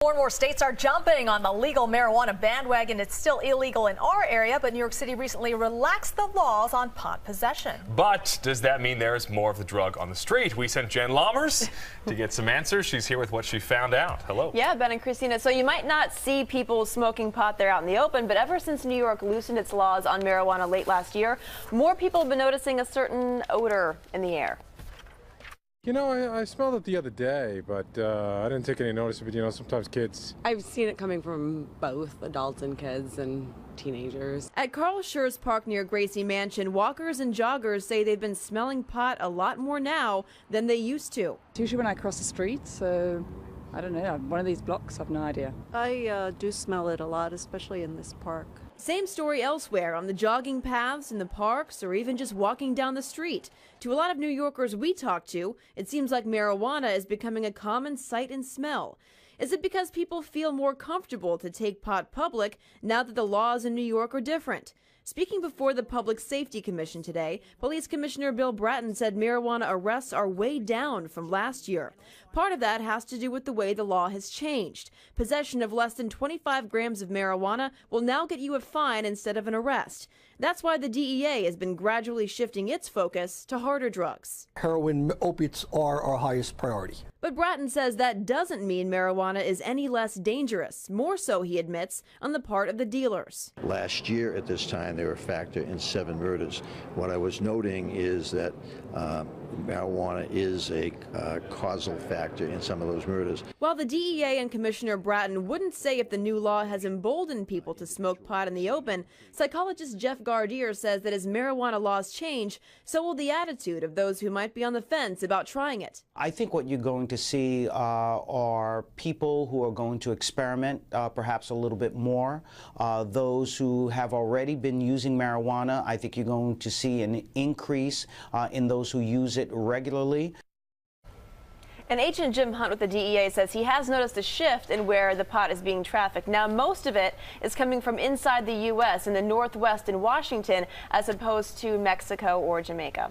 More and more states are jumping on the legal marijuana bandwagon. It's still illegal in our area, but New York City recently relaxed the laws on pot possession. But does that mean there's more of the drug on the street? We sent Jen Lammers to get some answers. She's here with what she found out. Hello. Yeah, Ben and Christina. So you might not see people smoking pot there out in the open, but ever since New York loosened its laws on marijuana late last year, more people have been noticing a certain odor in the air. You know, I smelled it the other day, but I didn't take any notice of it. You know, sometimes kids. I've seen it coming from both adults and kids and teenagers. At Carl Schurz Park near Gracie Mansion, walkers and joggers say they've been smelling pot a lot more now than they used to. Usually when I cross the street, so I don't know, one of these blocks, I've no idea. I do smell it a lot, especially in this park. Same story elsewhere, on the jogging paths, in the parks, or even just walking down the street. To a lot of New Yorkers we talk to, it seems like marijuana is becoming a common sight and smell. Is it because people feel more comfortable to take pot public now that the laws in New York are different? Speaking before the Public Safety Commission today, Police Commissioner Bill Bratton said marijuana arrests are way down from last year. Part of that has to do with the way the law has changed. Possession of less than 25 grams of marijuana will now get you a fine instead of an arrest. That's why the DEA has been gradually shifting its focus to harder drugs. Heroin, opiates are our highest priority. But Bratton says that doesn't mean marijuana is any less dangerous. More so, he admits, on the part of the dealers. Last year at this time, they were a factor in 7 murders. What I was noting is that marijuana is a causal factor in some of those murders. While the DEA and Commissioner Bratton wouldn't say if the new law has emboldened people to smoke pot in the open, psychologist Jeff Gardier says that as marijuana laws change, so will the attitude of those who might be on the fence about trying it. I think what you're going to see are people who are going to experiment perhaps a little bit more. Those who have already been using marijuana, I think you're going to see an increase in those who use it regularly. And Agent Jim Hunt with the DEA says he has noticed a shift in where the pot is being trafficked. Now, most of it is coming from inside the U.S. in the Northwest in Washington, as opposed to Mexico or Jamaica.